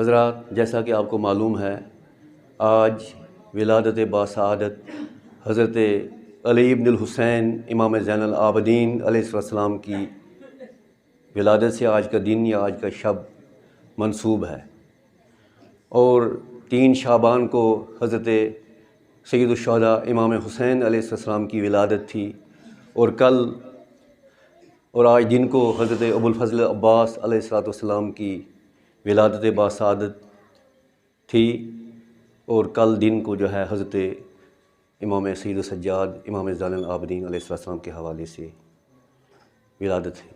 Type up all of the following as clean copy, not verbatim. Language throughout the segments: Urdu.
حضرات، جیسا کہ آپ کو معلوم ہے، آج ولادت باسعادت حضرت علی ابن الحسین امام زین العابدین علیہ السلام کی ولادت سے آج کا دن یا آج کا شب منسوب ہے، اور 3 شعبان کو حضرت سید الشہداء امام حسین علیہ السلام کی ولادت تھی، اور کل اور آج دن کو حضرت ابوالفضل عباس علیہ السلام کی ولادت باسعادت تھی، اور کل دن کو جو ہے حضرت امام سید السجاد امام زین العابدین علیہ السلام کے حوالے سے ولادت ہے۔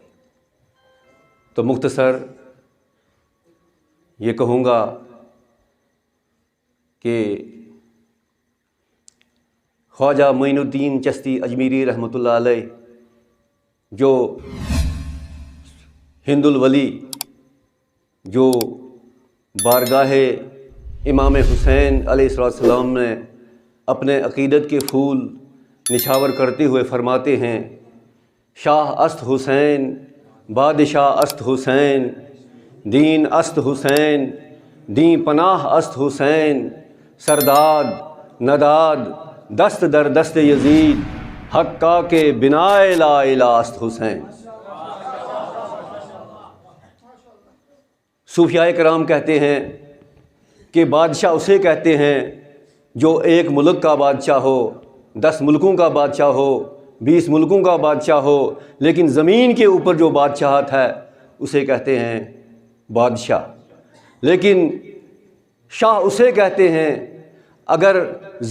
تو مختصر یہ کہوں گا کہ خواجہ معین الدین چشتی اجمیری رحمۃ اللہ علیہ جو ہند الولی، جو بارگاہ امام حسین علیہ السلام میں اپنے عقیدت کے پھول نچھاور کرتے ہوئے فرماتے ہیں، شاہ است حسین، بادشاہ است حسین، دین است حسین، دین پناہ است حسین، سرداد نداد دست در دست یزید، حقا کے بنائے لا الہ است حسین۔ صوفیاء کرام کہتے ہیں کہ بادشاہ اسے کہتے ہیں جو ایک ملک کا بادشاہ ہو، 10 ملکوں کا بادشاہ ہو، 20 ملکوں کا بادشاہ ہو، لیکن زمین کے اوپر جو بادشاہت ہے اسے کہتے ہیں بادشاہ۔ لیکن شاہ اسے کہتے ہیں اگر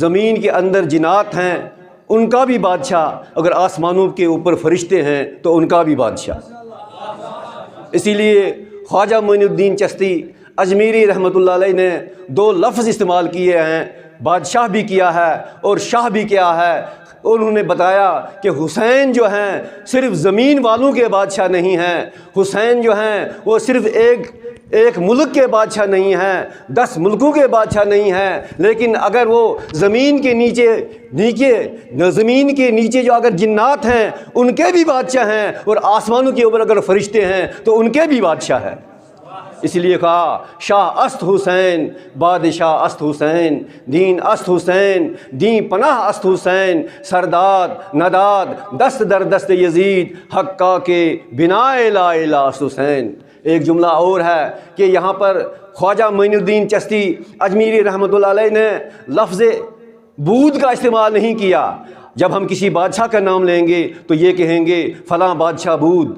زمین کے اندر جنات ہیں ان کا بھی بادشاہ، اگر آسمانوں کے اوپر فرشتے ہیں تو ان کا بھی بادشاہ۔ اسی لیے خواجہ معین الدین چشتی اجمیری رحمۃ اللہ علیہ نے 2 لفظ استعمال کیے ہیں، بادشاہ بھی کیا ہے اور شاہ بھی کیا ہے۔ انہوں نے بتایا کہ حسین جو ہیں صرف زمین والوں کے بادشاہ نہیں ہیں، حسین جو ہیں وہ صرف ایک ملک کے بادشاہ نہیں ہیں، 10 ملکوں کے بادشاہ نہیں ہیں، لیکن اگر وہ زمین کے نیچے جو اگر جنات ہیں ان کے بھی بادشاہ ہیں، اور آسمانوں کے اوپر اگر فرشتے ہیں تو ان کے بھی بادشاہ ہیں۔ اس لیے کہا شاہ است حسین، بادشاہ است حسین، دین است حسین، دین پناہ است حسین، سرداد نداد دست در دست یزید، حقا کے بنائے لا الہ است حسین۔ ایک جملہ اور ہے کہ یہاں پر خواجہ معین الدین چشتی اجمیری رحمۃ اللہ علیہ نے لفظ بود کا استعمال نہیں کیا۔ جب ہم کسی بادشاہ کا نام لیں گے تو یہ کہیں گے فلاں بادشاہ بود،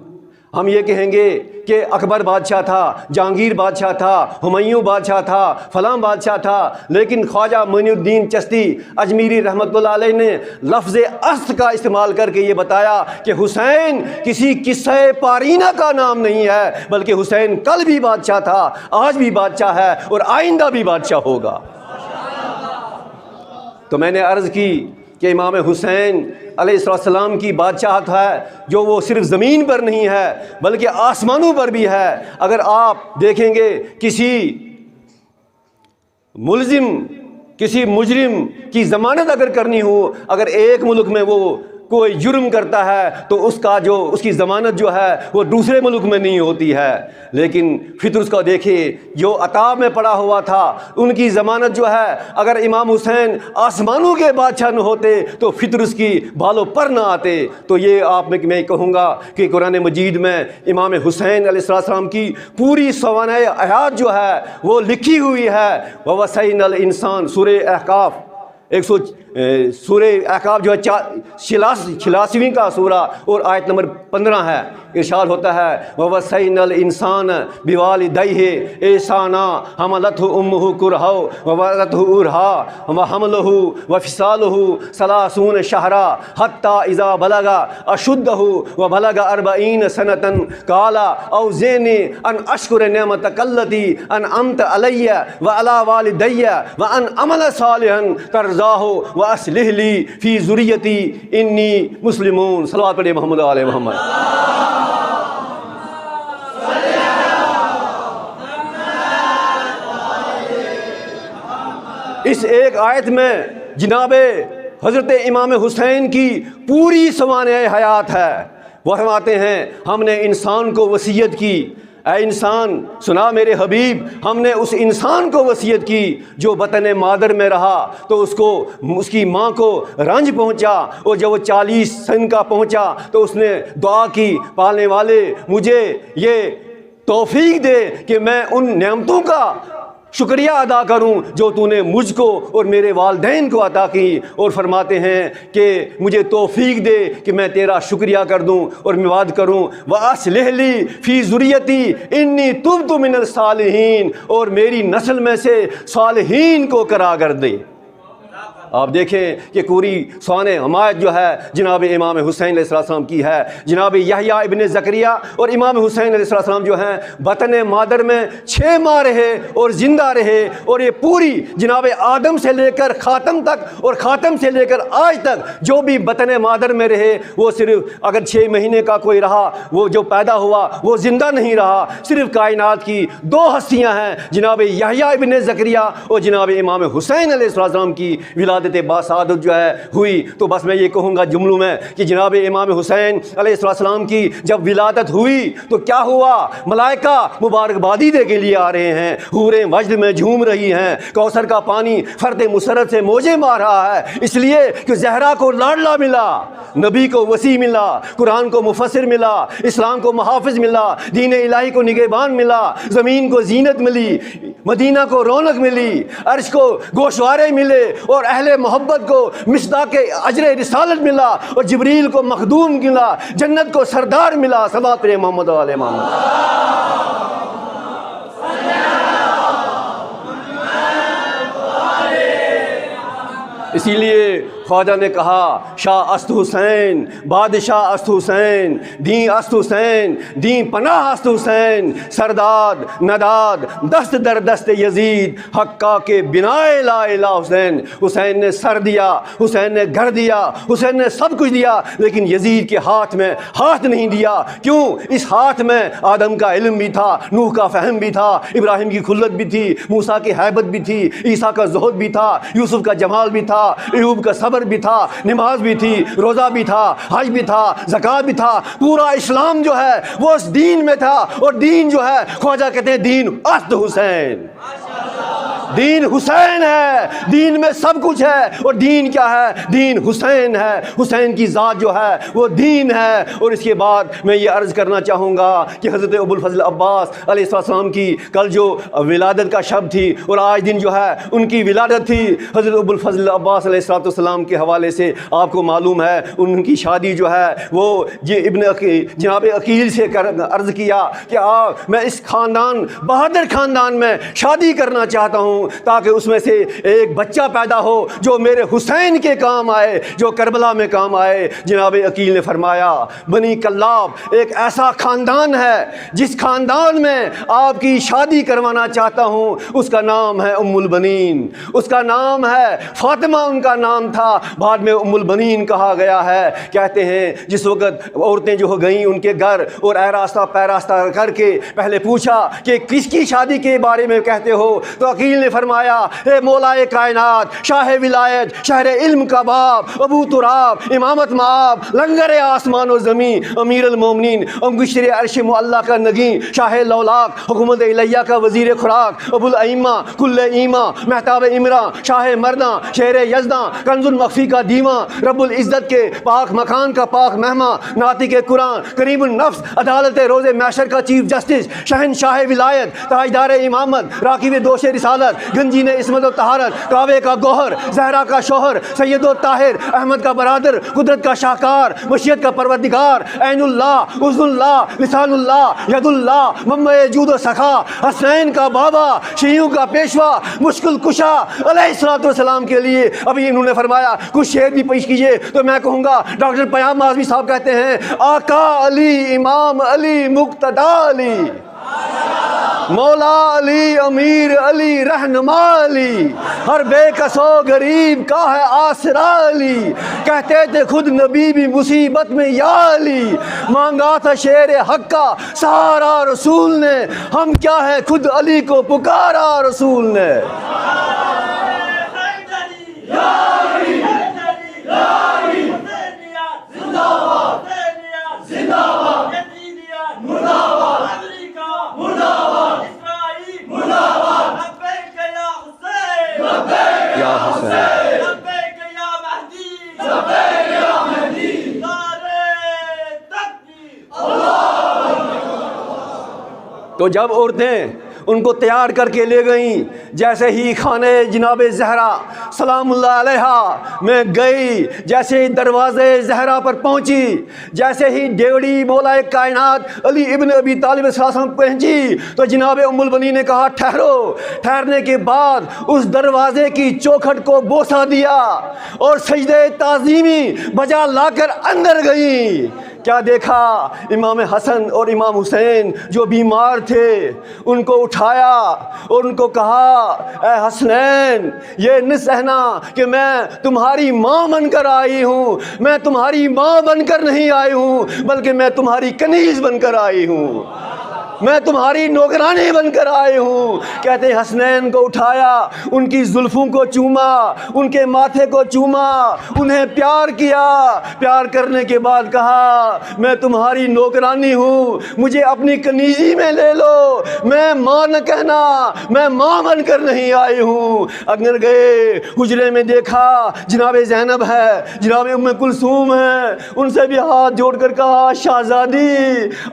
ہم یہ کہیں گے کہ اکبر بادشاہ تھا، جہانگیر بادشاہ تھا، ہمایوں بادشاہ تھا، فلاں بادشاہ تھا، لیکن خواجہ معین الدین چشتی اجمیری رحمۃ اللہ علیہ نے لفظ است کا استعمال کر کے یہ بتایا کہ حسین کسی قصہ پارینہ کا نام نہیں ہے، بلکہ حسین کل بھی بادشاہ تھا، آج بھی بادشاہ ہے اور آئندہ بھی بادشاہ ہوگا۔ تو میں نے عرض کی کہ امام حسین علیہ السلام کی بادشاہت ہے جو وہ صرف زمین پر نہیں ہے بلکہ آسمانوں پر بھی ہے۔ اگر آپ دیکھیں گے کسی مجرم کی ضمانت اگر کرنی ہو، اگر ایک ملک میں وہ کوئی جرم کرتا ہے تو اس کی ضمانت جو ہے وہ دوسرے ملک میں نہیں ہوتی ہے، لیکن فطرس کا دیکھیں جو عطاب میں پڑا ہوا تھا، ان کی ضمانت جو ہے اگر امام حسین آسمانوں کے بادشاہ نہ ہوتے تو فطرس کی بالوں پر نہ آتے۔ تو یہ میں کہوں گا کہ قرآن مجید میں امام حسین علیہ السلام کی پوری سوانح حیات جو ہے وہ لکھی ہوئی ہے۔ وَوَصَّيْنَا الْإِنسَانَ سورہ احقاف سورہ احقاف جو ہے 86ویں کا سورہ اور آیت نمبر 15 ہے، ارشاد ہوتا ہے وَوَصَّيْنَا الْإِنسَانَ بِوَالِدَيْهِ إِحْسَانًا حَمَلَتْهُ أُمُّهُ كُرْهًا وَوَضَعَتْهُ كُرْهًا وَحَمْلُهُ وَفِصَالُهُ 30 شهرًا حَتَّى إِذَا بَلَغَ أَشُدَّهُ وَبَلَغَ 40 سَنَةً قَالَ أَوْزِعْنِي أَنْ أَشْكُرَ نِعْمَتَكَ الَّتِي أَنْعَمْتَ عَلَيَّ وَعَلَى وَالِدَيَّ وَأَنْ أَعْمَلَ صَالِحًا تَرْضَاهُ وَأَصْلِحْ لِي فِي ذُرِّيَّتِي إِنِّي مُسْلِمٌ۔ صلوات پڑھیں محمد علیہ محمد۔ اس ایک آیت میں جناب حضرت امام حسین کی پوری سوانح حیات ہے۔ وہ فرماتے ہیں ہم نے انسان کو وصیت کی، اے انسان سنا میرے حبیب، ہم نے اس انسان کو وصیت کی جو بطن مادر میں رہا تو اس کی ماں کو رنج پہنچا، اور جب وہ 40 سن کا پہنچا تو اس نے دعا کی، پالنے والے مجھے یہ توفیق دے کہ میں ان نعمتوں کا شکریہ ادا کروں جو تو نے مجھ کو اور میرے والدین کو عطا کی، اور فرماتے ہیں کہ مجھے توفیق دے کہ میں تیرا شکریہ کر دوں اور میواد کروں۔ وَأَصْلِحْ لِي فِي ذُرِّيَّتِي إِنِّي تُبْتُ مِنَ الصَّالِحِينَ، اور میری نسل میں سے صالحین کو کرا کر دے۔ آپ دیکھیں کہ پوری سوانح حمایت جو ہے جناب امام حسین علیہ السلام کی ہے۔ جناب یحییٰ ابن زکریا اور امام حسین علیہ السلام جو ہیں بطن مادر میں 6 ماہ رہے اور زندہ رہے، اور یہ پوری جناب آدم سے لے کر خاتم تک اور خاتم سے لے کر آج تک جو بھی بطن مادر میں رہے، وہ صرف اگر 6 مہینے کا کوئی رہا، وہ جو پیدا ہوا وہ زندہ نہیں رہا۔ صرف کائنات کی 2 ہستیاں ہیں، جناب یحییٰ ابن زکریا اور جناب امام حسین علیہ السلام کی ولادت باسعادت جو ہے ہوئی۔ تو بس میں یہ کہوں گا جملوں میں کہ جناب امام حسین علیہ السلام کی جب ولادت ہوئی تو کیا ہوا؟ ملائکہ مبارکبادی دے کے لیے آ رہے ہیں، حوریں وجد میں جھوم رہی ہیں، کوثر کا پانی فرد مسرت سے موجے مار رہا ہے، اس لیے کہ زہرا کو لاڈلا ملا، نبی کو وسیع ملا، قرآن کو مفسر ملا، اسلام کو محافظ ملا، دین الہی کو نگہبان ملا، زمین کو زینت ملی، مدینہ کو رونق ملی، عرش کو گوشوارے ملے، اور اہل محبت کو مصداق اجر رسالت ملا، اور جبریل کو مخدوم ملا، جنت کو سردار ملا۔ صلوات پر محمد علیہ محمد۔ اسی لیے خواجہ نے کہا شاہ است حسین، بادشاہ است حسین، دین است حسین، دین پناہ است حسین، سرداد نداد دست در دست یزید، حقا کے بنائے لا الہ حسین۔ حسین نے سر دیا، حسین نے گھر دیا، حسین نے سب کچھ دیا، لیکن یزید کے ہاتھ میں ہاتھ نہیں دیا۔ کیوں؟ اس ہاتھ میں آدم کا علم بھی تھا، نوح کا فہم بھی تھا، ابراہیم کی خلت بھی تھی، موسیٰ کی ہیبت بھی تھی، عیسیٰ کا زہد بھی تھا، یوسف کا جمال بھی تھا، ایوب کا صبر بھی تھا، نماز بھی تھی، روزہ بھی تھا، حج بھی تھا، زکوٰۃ بھی تھا۔ پورا اسلام جو ہے وہ اس دین میں تھا، اور دین جو ہے خواجہ کہتے ہیں دین است حسین، دین حسین ہے، دین میں سب کچھ ہے، اور دین کیا ہے؟ دین حسین ہے، حسین کی ذات جو ہے وہ دین ہے۔ اور اس کے بعد میں یہ عرض کرنا چاہوں گا کہ حضرت ابوالفضل عباس علیہ السلام کی کل جو ولادت کا شب تھی، اور آج دن جو ہے ان کی ولادت تھی، حضرت ابوالفضل عباس علیہ السلام کے حوالے سے آپ کو معلوم ہے ان کی شادی جو ہے وہ جناب عقیل سے عرض کیا کہ میں اس خاندان بہادر خاندان میں شادی کرنا چاہتا ہوں تاکہ اس میں سے ایک بچہ پیدا ہو جو میرے حسین کے کام آئے، جو کربلا میں کام آئے۔ جناب عقیل نے فرمایا بنی کلاب ایک ایسا خاندان ہے جس خاندان میں آپ کی شادی کروانا چاہتا ہوں، اس کا نام ہے ام البنین، اس کا نام ہے فاطمہ، ان کا نام تھا، بعد میں ام البنین کہا گیا ہے۔ کہتے ہیں جس وقت عورتیں جو ہو گئیں ان کے گھر، اور اے راستہ کر کے پہلے پوچھا کہ کس کی شادی کے بارے میں کہتے ہو، تو عقیل نے فرمایا اے مولائے کائنات، شاہ ولایت، شہر علم کا باب، ابو تراب، امامت مآب، لنگر آسمان و زمین، امیر المومنین، انگشتر عرش معلیٰ کا نگین، شاہ لولاک، حکومت الہیہ کا وزیر خوراک، ابو الائمہ، کل ایمہ، مہتاب عمران، شاہ مرداں، شہر یزداں، کنز المخفی کا دیواں، رب العزت کے پاک مکان کا پاک مہمان، ناطق قرآن، کریم النفس، عدالت روز محشر کا چیف جسٹس، شہنشاہ ولایت، تاجدار امامت، راکب دوش رسالت، گنجین عصمت و طہارت، کعبے کا گوہر، زہرا کا شوہر، سید و طاہر، احمد کا برادر، قدرت کا شاہکار، مشیت کا پروردگار، عین اللہ، عز اللہ، لسان اللہ، ید اللہ، منبع جود و سخا، حسنین کا بابا، شیعوں کا پیشوا، مشکل کشا علیہ السلام کے لیے ابھی انہوں نے فرمایا کچھ شعر بھی پیش کیجئے، تو میں کہوں گا ڈاکٹر پیام اعظمی صاحب کہتے ہیں آقا علی، امام علی، مقتدی علی، مولا علی، امیر علی، رہنما علی، ہر بے کس و غریب کا ہے آسرا علی، کہتے تھے خود نبی بھی مصیبت میں یا علی، مانگا تھا شیر حق کا سہارا رسول نے، ہم کیا ہے خود علی کو پکارا رسول نے۔ تو جب عورتیں ان کو تیار کر کے لے گئیں، جیسے ہی خانے جناب زہرا سلام اللہ علیہا میں گئی، جیسے ہی دروازے زہرا پر پہنچی، جیسے ہی ڈیوڑی مولا کائنات علی ابن ابی طالب صلی اللہ علیہ وسلم پہنچی، تو جناب ام البنین نے کہا ٹھہرو۔ ٹھہرنے کے بعد اس دروازے کی چوکھٹ کو بوسہ دیا اور سجدے تعظیمی بجا لا کر اندر گئی۔ کیا دیکھا؟ امام حسن اور امام حسین جو بیمار تھے ان کو اٹھایا اور ان کو کہا اے حسنین یہ نہ سہنا کہ میں تمہاری ماں بن کر آئی ہوں، میں تمہاری ماں بن کر نہیں آئی ہوں بلکہ میں تمہاری کنیز بن کر آئی ہوں، میں تمہاری نوکرانی بن کر آئی ہوں۔ کہتے ہیں حسنین کو اٹھایا، ان کی زلفوں کو چوما، ان کے ماتھے کو چوما، انہیں پیار کیا۔ پیار کرنے کے بعد کہا میں تمہاری نوکرانی ہوں، مجھے اپنی کنیزی میں لے لو، میں ماں نہ کہنا، میں ماں بن کر نہیں آئی ہوں۔ اگر گئے حجرے میں دیکھا جناب زینب ہے، جناب ام کلثوم ہے، ان سے بھی ہاتھ جوڑ کر کہا شہزادی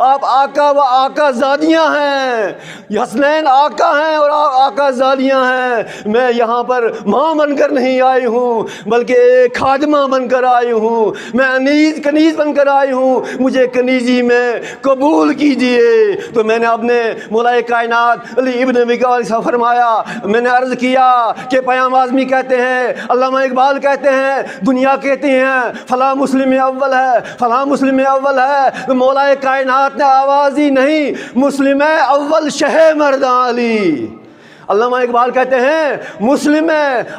آپ آقا و آقا زادیاں ہیں، حسنین آقا ہیں اور آقا زادیاں ہیں، میں یہاں پر ماں بن کر نہیں آئی ہوں بلکہ ایک خادمہ بن کر آئی ہوں، میں کنیز بن کر آئی ہوں، مجھے کنیزی میں قبول کیجئے۔ تو میں نے اپنے مولا کائنات علی ابن ابی طالب سے فرمایا، میں نے عرض کیا کہ پیام اعظمی کہتے ہیں، علامہ اقبال کہتے ہیں، دنیا کہتی ہیں فلاں مسلم اول ہے، فلاں مسلم اول ہے، تو مولا کائنات نے آواز ہی نہیں، مسلم اول شہ مرداں علی۔ علامہ اقبال کہتے ہیں مسلم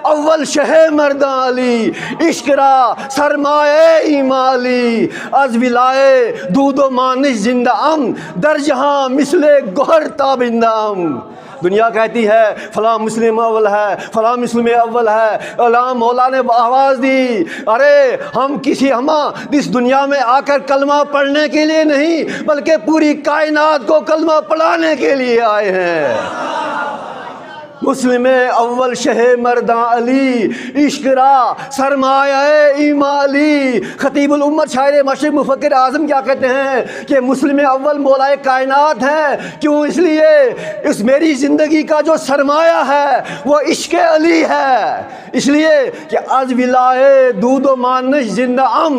اول شہ مرداں علی، عشق را سرمایہ ایمالی، از ولائے دود و مانش زندہ ام، در جہاں مثل گوہر تابندام۔ دنیا کہتی ہے فلاں مسلم اول ہے، فلاں مسلم اول ہے، علامہ مولا نے آواز دی ارے ہم اس دنیا میں آ کر کلمہ پڑھنے کے لیے نہیں بلکہ پوری کائنات کو کلمہ پڑھانے کے لیے آئے ہیں۔ مسلم اول شہ مرداں علی، عشق را سرمایہ ایمالی۔ خطیب الامت شاعر مشرق مفکر اعظم کیا کہتے ہیں کہ مسلم اول مولا کائنات ہیں، کیوں؟ اس لیے اس میری زندگی کا جو سرمایہ ہے وہ عشق علی ہے، اس لیے کہ از ولائے دود و مانش زندہ ام،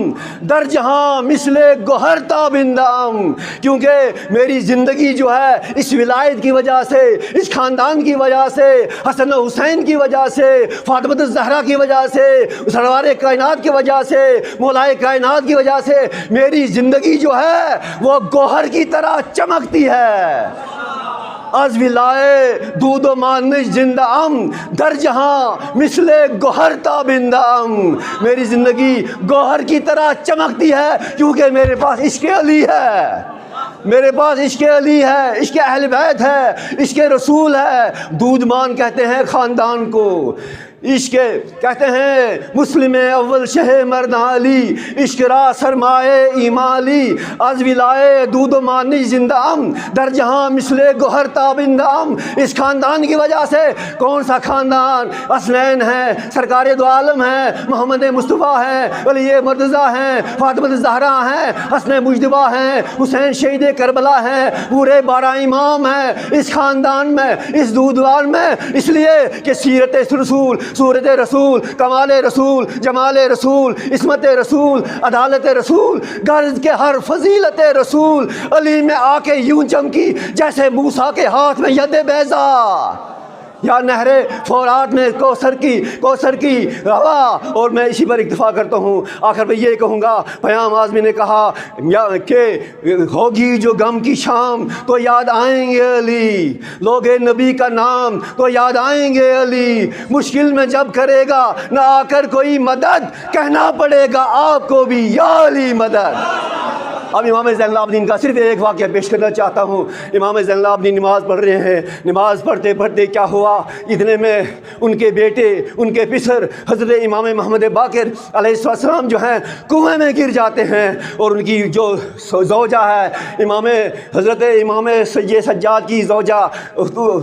در جہاں مثل گوہر تابندہ ام۔ کیونکہ میری زندگی جو ہے اس ولایت کی وجہ سے، اس خاندان کی وجہ سے، حسن و حسین کی وجہ سے، فاطمہ الزہرا کی وجہ سے، سرور کائنات کی وجہ سے، مولا کائنات کی وجہ سے میری زندگی جو ہے وہ گوہر کی طرح چمکتی ہے۔ از ولائے دود و مانش زندہ ام، در جہاں مثل گوہر تابندہ ام۔ میری زندگی گوہر کی طرح چمکتی ہے کیونکہ میرے پاس عشق علی ہے، میرے پاس عشق علی ہے، عشق اہل بیت ہے، عشق رسول ہے۔ دودمان کہتے ہیں خاندان کو، عشق کہتے ہیں مسلم اول شہ مرداں علی، عشق را سرمایہ ایمالی، از ولائے دود و مانش زندہ ام، در جہاں مثل گوہر تابندہ ام۔ اس خاندان کی وجہ سے، کون سا خاندان؟ حسنین ہیں، سرکار دو عالم ہیں، محمد مصطفیٰ ہیں، علی مرتضیٰ ہیں، فاطمہ الزہرا ہیں، حسن مجتبیٰ ہیں، حسین شہید کربلا ہیں، پورے 12 امام ہیں اس خاندان میں، اس دودوان میں، اس لیے کہ سیرت رسول، صورت رسول، کمال رسول، جمال رسول، عصمت رسول، عدالت رسول، غرض کے ہر فضیلت رسول علی میں آ کے یوں چمکی جیسے موسیٰ کے ہاتھ میں ید بیضا، یا نہر فرات میں کوثر کی روا۔ اور میں اسی پر اکتفا کرتا ہوں، آخر میں یہ کہوں گا، پیام اعظمی نے کہا کہ ہوگی جو غم کی شام تو یاد آئیں گے علی، لوگے نبی کا نام تو یاد آئیں گے علی، مشکل میں جب کرے گا نہ آ کر کوئی مدد، کہنا پڑے گا آپ کو بھی یا علی مدد۔ اب امام زین العابدین کا صرف ایک واقعہ پیش کرنا چاہتا ہوں۔ امام زین العابدین نماز پڑھ رہے ہیں، نماز پڑھتے پڑھتے کیا ہوا، اتنے میں ان کے بیٹے، ان کے پسر حضرت امام محمد باقر علیہ السلام جو ہیں کنویں میں گر جاتے ہیں، اور ان کی جو زوجہ ہے حضرت امام سید سجاد کی زوجہ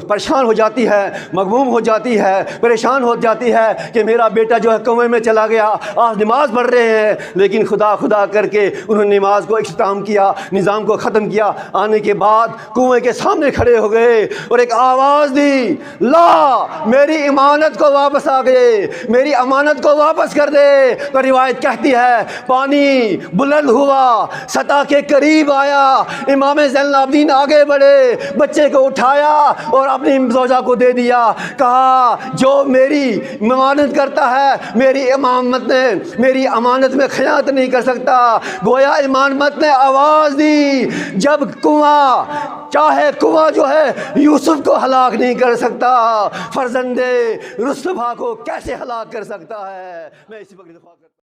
پریشان ہو جاتی ہے، مغموم ہو جاتی ہے، پریشان ہو جاتی ہے کہ میرا بیٹا جو ہے کنویں میں چلا گیا، آپ نماز پڑھ رہے ہیں، لیکن خدا کر کے انہوں نے نماز کو اختتام کیا, نظام کو ختم کیا. آنے کے بعد کنویں کے سامنے کھڑے ہو گئے اور ایک آواز دی, لا میری امانت کو واپس آ گئے, میری امانت کو واپس کر دے. تو روایت کہتی ہے پانی بلند ہوا, سطح کے قریب آیا, امام زین العابدین آگے بڑھے, بچے کو اٹھایا اور اپنی زوجہ کو دے دیا. کہا جو میری امانت کرتا ہے میری امانت میں خیانت نہیں کر سکتا. گویا امانت نے آواز دی, جب کنواں چاہے کنواں جو ہے یوسف کو ہلاک نہیں کر سکتا, فرزند رستبھا کو کیسے ہلاک کر سکتا ہے. میں اسی وقت